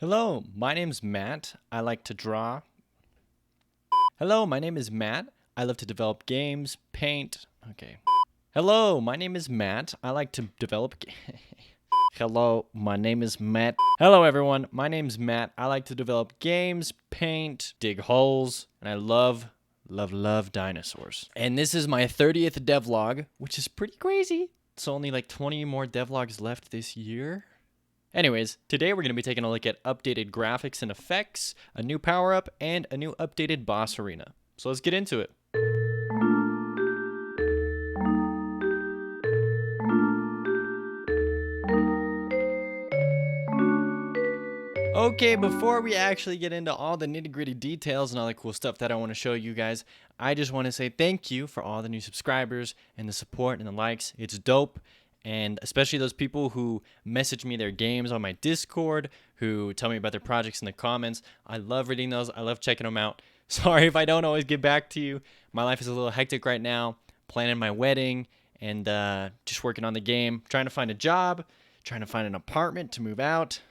Hello, my name's Matt. I like to draw. Hello, my name is Matt. I love to develop games, paint. Okay. Hello, my name is Matt. I like to develop Hello, my name is Matt. Hello, everyone. My name's Matt. I like to develop games, paint, dig holes, and I love dinosaurs. And this is my 30th devlog, which is pretty crazy. It's only like 20 more devlogs left this year. Anyways, today we're going to be taking a look at updated graphics and effects, a new power-up, and a new updated boss arena. So let's get into it. Okay, before we actually get into all the nitty-gritty details and all the cool stuff that I want to show you guys, I just want to say thank you for all the new subscribers and the support and the likes. It's dope. And especially those people who message me their games on my Discord, who tell me about their projects in the comments. I love reading those. I love checking them out. Sorry if I don't always get back to you. My life is a little hectic right now, planning my wedding and just working on the game, trying to find a job, trying to find an apartment to move out.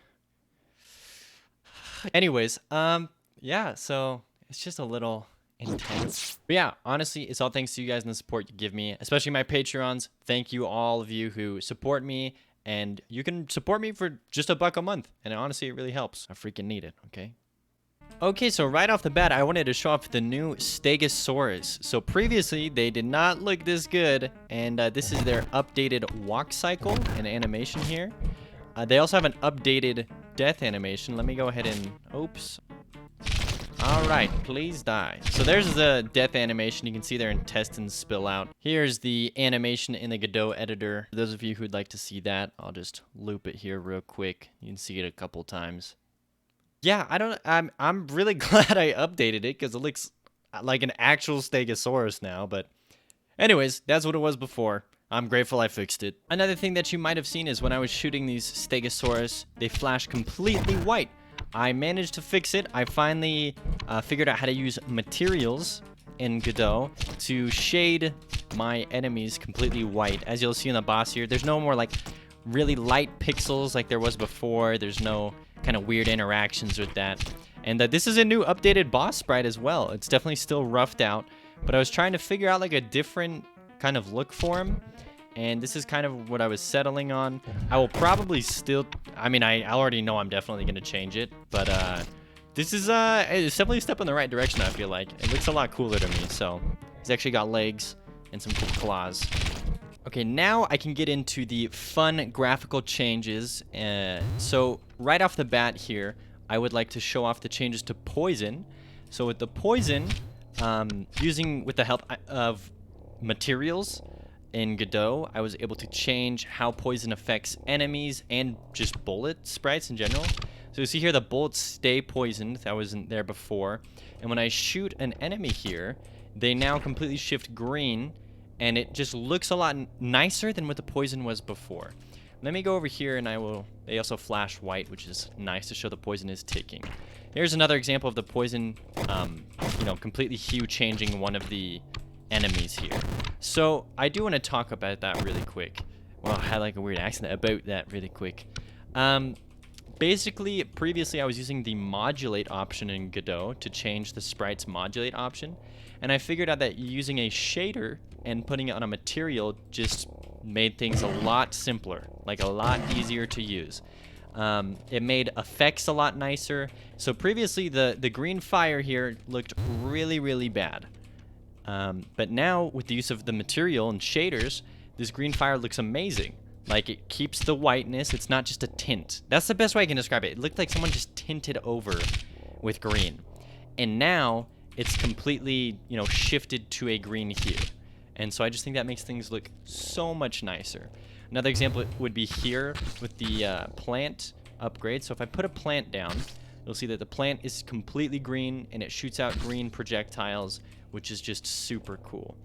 Anyways, yeah, so it's just a little intense. But yeah, honestly, it's all thanks to you guys and the support you give me, especially my Patreons. Thank you, all of you who support me, and you can support me for just $1 a month, and honestly, it really helps. I freaking need it, okay? Okay, so right off the bat, I wanted to show off the new Stegosaurus. So previously, they did not look this good, and this is their updated walk cycle and animation here. They also have an updated death animation. Let me go ahead and... Oops. Alright, please die. So there's the death animation. You can see their intestines spill out. Here's the animation in the Godot editor. For those of you who'd like to see that, I'll just loop it here real quick. You can see it a couple times. Yeah, I'm really glad I updated it because it looks like an actual Stegosaurus now. But anyways, that's what it was before. I'm grateful I fixed it. Another thing that you might have seen is when I was shooting these Stegosaurus, they flash completely white. I managed to fix it. I finally figured out how to use materials in Godot to shade my enemies completely white. As you'll see in the boss here, there's no more like really light pixels like there was before. There's no kind of weird interactions with that. And this is a new updated boss sprite as well. It's definitely still roughed out, but I was trying to figure out like a different kind of look for him. And this is kind of what I was settling on. I will probably still... I mean, I already know I'm definitely going to change it. But this is it's definitely a step in the right direction, I feel like. It looks a lot cooler to me. So he's actually got legs and some cool claws. Okay, now I can get into the fun graphical changes. So right off the bat here, I would like to show off the changes to poison. So with the poison, using with the help of materials... in Godot, I was able to change how poison affects enemies and just bullet sprites in general. So you see here the bullets stay poisoned. That wasn't there before. And when I shoot an enemy here, they now completely shift green, and it just looks a lot nicer than what the poison was before. Let me go over here, and they also flash white, which is nice to show the poison is ticking. Here's another example of the poison, completely hue changing one of the enemies here. So I do want to talk about that really quick. Well, I had like a weird accent about that really quick. Basically, previously I was using the modulate option in Godot to change the sprite's modulate option, and I figured out that using a shader and putting it on a material just made things a lot simpler, like a lot easier to use. It made effects a lot nicer. So previously the green fire here looked really bad. But now, with the use of the material and shaders, this green fire looks amazing. Like, it keeps the whiteness. It's not just a tint. That's the best way I can describe it. It looked like someone just tinted over with green. And now, it's completely, shifted to a green hue. And so I just think that makes things look so much nicer. Another example would be here with the plant upgrade. So if I put a plant down, you'll see that the plant is completely green, and it shoots out green projectiles, which is just super cool.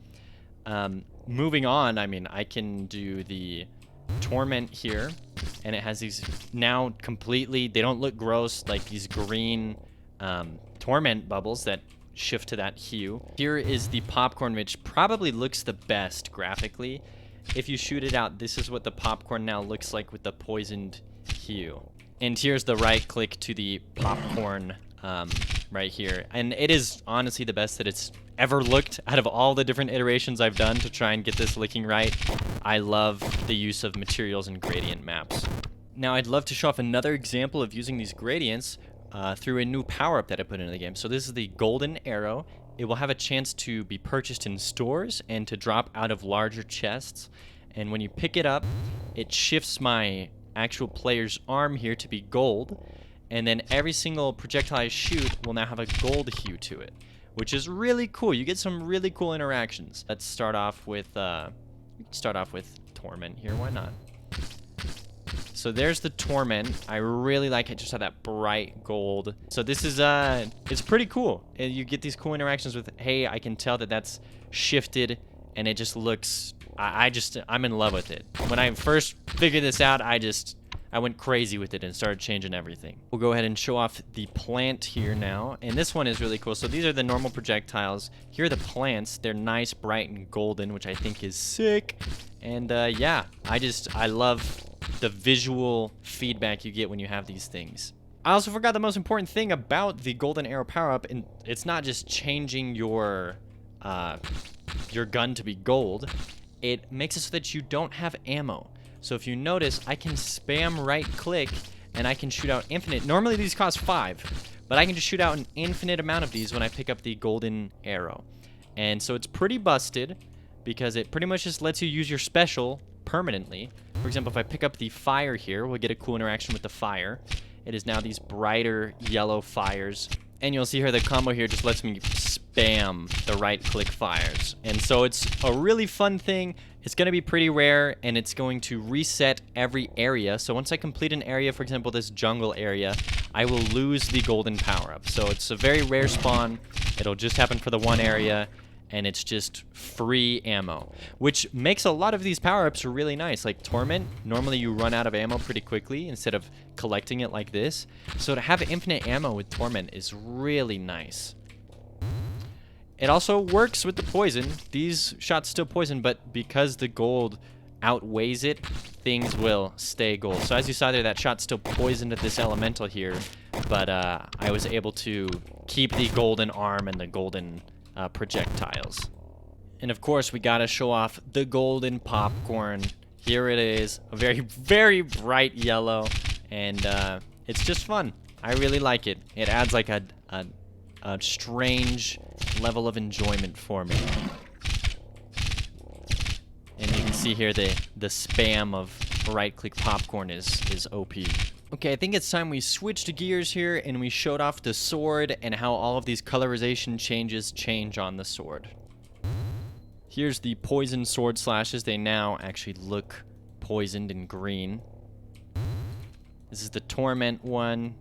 Moving on, I mean, I can do the torment here, and it has these now completely, they don't look gross, like these green torment bubbles that shift to that hue. Here is the popcorn, which probably looks the best graphically. If you shoot it out, this is what the popcorn now looks like with the poisoned hue. And here's the right click to the popcorn right here. And it is honestly the best that it's ever looked out of all the different iterations I've done to try and get this looking right. I love the use of materials and gradient maps. Now I'd love to show off another example of using these gradients through a new power-up that I put into the game. So this is the golden arrow. It will have a chance to be purchased in stores and to drop out of larger chests. And when you pick it up, it shifts my actual player's arm here to be gold. And then every single projectile I shoot will now have a gold hue to it, which is really cool. You get some really cool interactions. Let's start off with Torment here. Why not? So there's the Torment. I really like it. Just have that bright gold. So this is it's pretty cool. And you get these cool interactions with, hey, I can tell that that's shifted, and it just looks. I'm in love with it. When I first figured this out, I went crazy with it and started changing everything. We'll go ahead and show off the plant here now. And this one is really cool. So these are the normal projectiles. Here are the plants. They're nice, bright, and golden, which I think is sick. And yeah, I love the visual feedback you get when you have these things. I also forgot the most important thing about the golden arrow power-up, and it's not just changing your gun to be gold. It makes it so that you don't have ammo. So if you notice, I can spam right click and I can shoot out infinite. Normally these cost 5, but I can just shoot out an infinite amount of these when I pick up the golden arrow. And so it's pretty busted because it pretty much just lets you use your special permanently. For example, if I pick up the fire here, we'll get a cool interaction with the fire. It is now these brighter yellow fires. And you'll see here the combo here just lets me spam the right click fires. And so it's a really fun thing. It's going to be pretty rare, and it's going to reset every area. So once I complete an area, for example, this jungle area, I will lose the golden power-up. So it's a very rare spawn. It'll just happen for the one area, and it's just free ammo, which makes a lot of these power-ups really nice. Like Torment, normally you run out of ammo pretty quickly instead of collecting it like this. So to have infinite ammo with Torment is really nice. It also works with the poison. These shots still poison, but because the gold outweighs it, things will stay gold. So as you saw there, that shot still poisoned at this elemental here, but I was able to keep the golden arm and the golden projectiles. And of course, we gotta show off the golden popcorn. Here it is, a very, very bright yellow, and it's just fun. I really like it. It adds like a strange level of enjoyment for me. And you can see here the spam of right-click popcorn is OP. Okay, I think it's time we switched gears here and we showed off the sword and how all of these colorization changes change on the sword. Here's the poison sword slashes. They now actually look poisoned and green. This is the Torment one.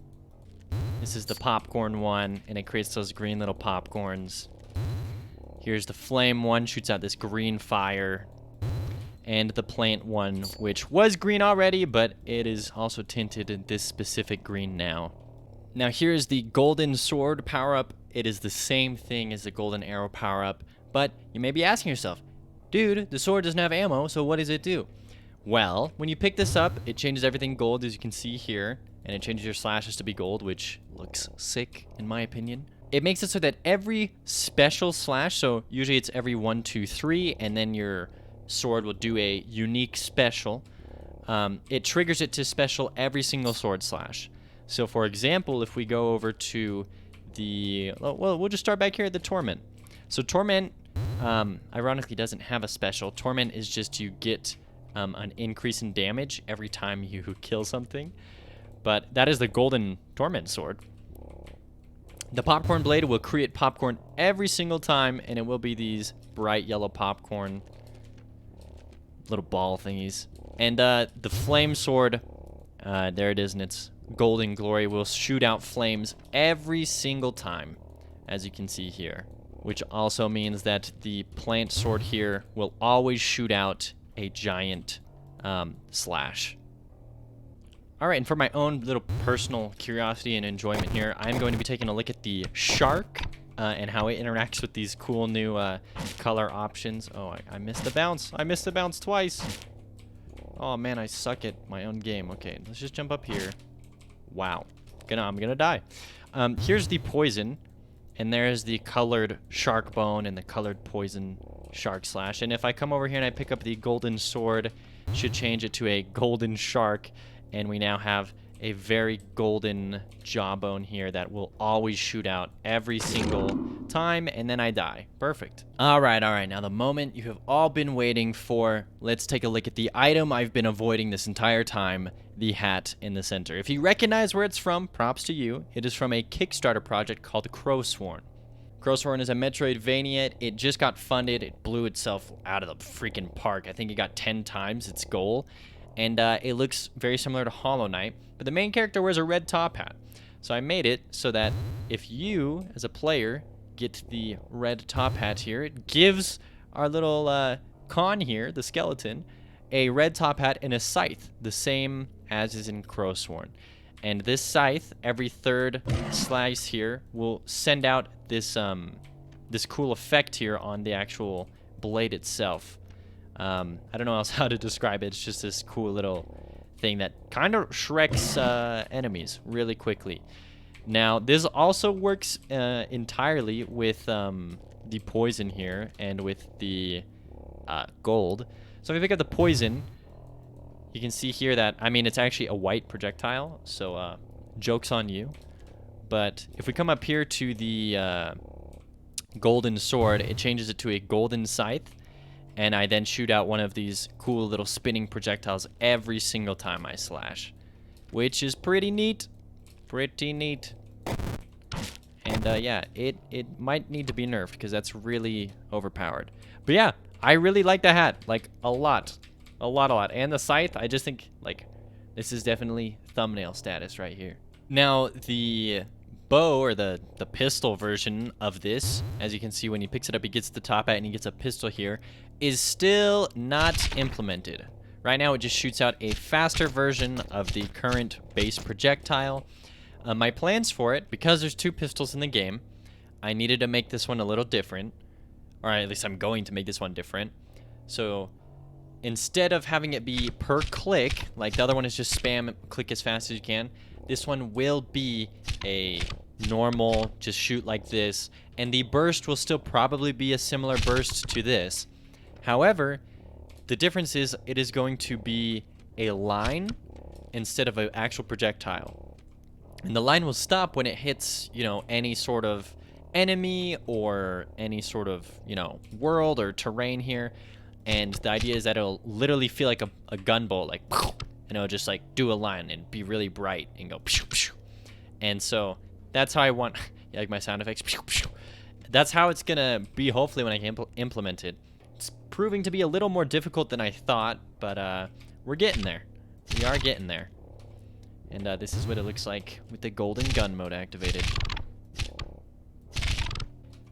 This is the popcorn one, and it creates those green little popcorns. Here's the flame one, shoots out this green fire. And the plant one, which was green already, but it is also tinted in this specific green now. Now here's the golden sword power-up. It is the same thing as the golden arrow power-up, but you may be asking yourself, dude, the sword doesn't have ammo, so what does it do? Well, when you pick this up, it changes everything gold, as you can see here, and it changes your slashes to be gold, which looks sick, in my opinion. It makes it so that every special slash, so usually it's every 1, 2, 3, and then your sword will do a unique special. It triggers it to special every single sword slash. So for example, if we go over to the, well, we'll just start back here at the Torment. So Torment, ironically, doesn't have a special. Torment is just you get an increase in damage every time you kill something. But that is the golden Torment sword. The popcorn blade will create popcorn every single time, and it will be these bright yellow popcorn little ball thingies. And the flame sword, there it is in its golden glory, will shoot out flames every single time, as you can see here. Which also means that the plant sword here will always shoot out a giant slash. Alright, and for my own little personal curiosity and enjoyment here, I'm going to be taking a look at the shark and how it interacts with these cool new color options. Oh, I missed the bounce. I missed the bounce twice. Oh man, I suck at my own game. Okay, let's just jump up here. Wow. I'm gonna die. Here's the poison, and there's the colored shark bone and the colored poison shark slash. And if I come over here and I pick up the golden sword, should change it to a golden shark, and we now have a very golden jawbone here that will always shoot out every single time, and then I die. Perfect. All right. Now the moment you have all been waiting for. Let's take a look at the item I've been avoiding this entire time, the hat in the center. If you recognize where it's from, props to you. It is from a Kickstarter project called Crowsworn. Crowsworn is a Metroidvania. It just got funded. It blew itself out of the freaking park. I think it got 10 times its goal. And it looks very similar to Hollow Knight, but the main character wears a red top hat. So I made it so that if you, as a player, get the red top hat here, it gives our little con here, the skeleton, a red top hat and a scythe, the same as is in Crowsworn. And this scythe, every third slice here, will send out this this cool effect here on the actual blade itself. I don't know else how to describe it. It's just this cool little thing that kind of shreks enemies really quickly. Now, this also works entirely with the poison here and with the gold. So if you pick up the poison, you can see here that, I mean, it's actually a white projectile, so joke's on you. But if we come up here to the golden sword, it changes it to a golden scythe. And I then shoot out one of these cool little spinning projectiles every single time I slash, which is pretty neat. Pretty neat. And yeah, it might need to be nerfed because that's really overpowered. But yeah, I really like the hat, like a lot. And the scythe, I just think, like, this is definitely thumbnail status right here. Now, the bow, or the pistol version of this, as you can see when he picks it up, he gets the top hat and he gets a pistol here, is still not implemented. Right now it just shoots out a faster version of the current base projectile. My plans for it, because there's 2 pistols in the game, I needed to make this one a little different, or at least I'm going to make this one different. So instead of having it be per click, like the other one is just spam, click as fast as you can, this one will be a normal, just shoot like this, and the burst will still probably be a similar burst to this. However, the difference is it is going to be a line instead of an actual projectile. And the line will stop when it hits, you know, any sort of enemy or any sort of, you know, world or terrain here. And the idea is that it'll literally feel like a gunbolt, like, and it'll just like do a line and be really bright and go. And so that's how I want, yeah, like my sound effects. That's how it's gonna be, hopefully, when I can implement it. It's proving to be a little more difficult than I thought, but we're getting there. We are getting there. And this is what it looks like with the golden gun mode activated.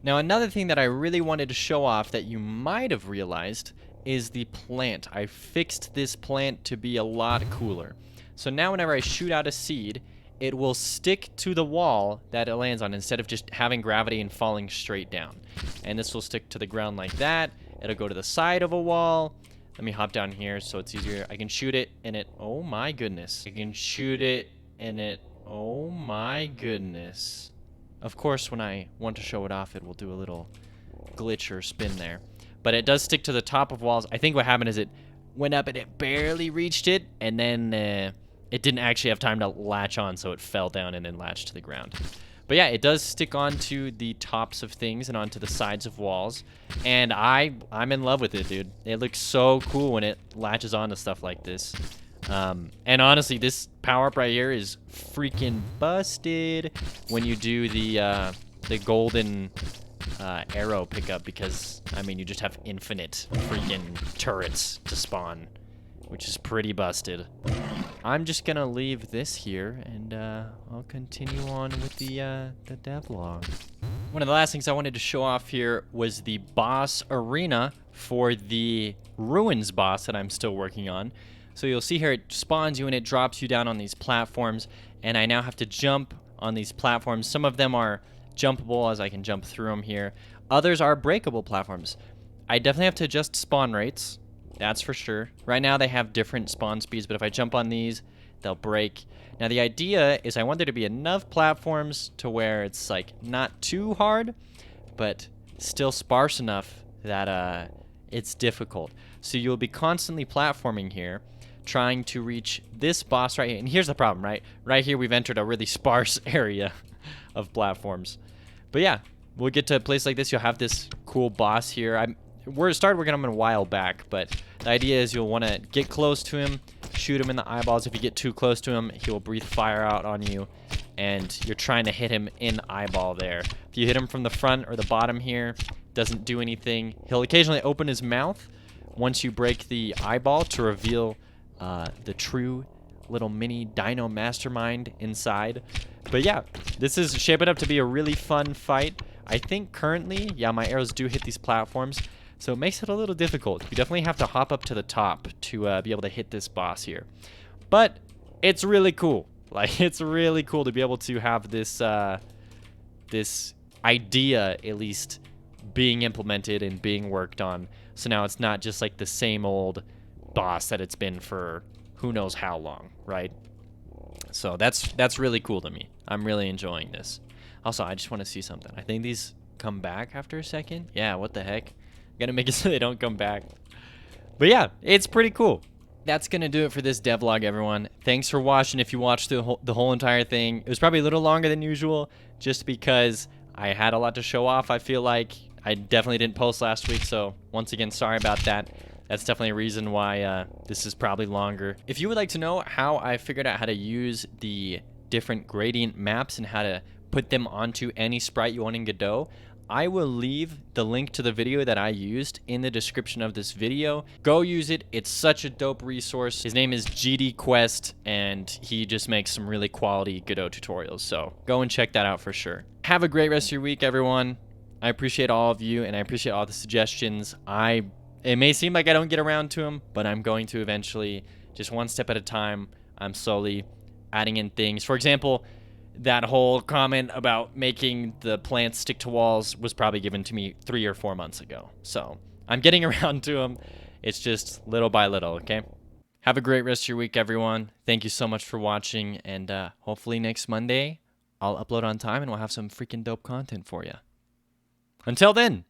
Now, another thing that I really wanted to show off that you might have realized is the plant. I fixed this plant to be a lot cooler. So now whenever I shoot out a seed, it will stick to the wall that it lands on instead of just having gravity and falling straight down. And this will stick to the ground like that. It'll go to the side of a wall. Let me hop down here so it's easier. I can shoot it and it, oh my goodness. I can shoot it and it, oh my goodness. Of course, when I want to show it off, it will do a little glitch or spin there. But it does stick to the top of walls. I think what happened is it went up and it barely reached it, and then it didn't actually have time to latch on, so it fell down and then latched to the ground. But yeah, it does stick onto the tops of things and onto the sides of walls, and I'm in love with it, dude. It looks so cool when it latches onto stuff like this. And honestly, this power-up right here is freaking busted when you do the golden arrow pickup, because, I mean, you just have infinite freaking turrets to spawn, which is pretty busted. I'm just gonna leave this here, and I'll continue on with the devlog. One of the last things I wanted to show off here was the boss arena for the Ruins boss that I'm still working on. So you'll see here it spawns you and it drops you down on these platforms, and I now have to jump on these platforms. Some of them are jumpable, as I can jump through them here. Others are breakable platforms. I definitely have to adjust spawn rates, that's for sure. Right now they have different spawn speeds, but if I jump on these, they'll break. Now the idea is I want there to be enough platforms to where it's like not too hard, but still sparse enough that it's difficult. So you'll be constantly platforming here, trying to reach this boss right here. And here's the problem, right? Right here we've entered a really sparse area of platforms. But yeah, we'll get to a place like this. You'll have this cool boss here. We started working on him a while back, but the idea is you'll want to get close to him, shoot him in the eyeballs. If you get too close to him, he will breathe fire out on you, and you're trying to hit him in the eyeball there. If you hit him from the front or the bottom here, doesn't do anything. He'll occasionally open his mouth once you break the eyeball to reveal the true little mini dino mastermind inside. But yeah, this is shaping up to be a really fun fight. I think currently, yeah, my arrows do hit these platforms, so it makes it a little difficult. You definitely have to hop up to the top to be able to hit this boss here. But it's really cool. Like, it's really cool to be able to have this this idea at least being implemented and being worked on. So now it's not just like the same old boss that it's been for who knows how long, right? So that's really cool to me. I'm really enjoying this. Also, I just want to see something. I think these come back after a second. Yeah, what the heck? Gotta make it so they don't come back. But yeah, it's pretty cool. That's gonna do it for this devlog, everyone. Thanks for watching. If you watched the whole entire thing, it was probably a little longer than usual, just because I had a lot to show off. I feel like I definitely didn't post last week, so once again, sorry about that. That's definitely a reason why this is probably longer. If you would like to know how I figured out how to use the different gradient maps and how to put them onto any sprite you want in Godot, I will leave the link to the video that I used in the description of this video. Go use it. It's such a dope resource. His name is GD Quest, and he just makes some really quality Godot tutorials. So go and check that out for sure. Have a great rest of your week, everyone. I appreciate all of you, and I appreciate all the suggestions. It may seem like I don't get around to them, but I'm going to eventually, just one step at a time. I'm slowly adding in things. For example, that whole comment about making the plants stick to walls was probably given to me 3 or 4 months ago. So I'm getting around to them. It's just little by little, okay? Have a great rest of your week, everyone. Thank you so much for watching, and hopefully next Monday I'll upload on time and we'll have some freaking dope content for you. Until then.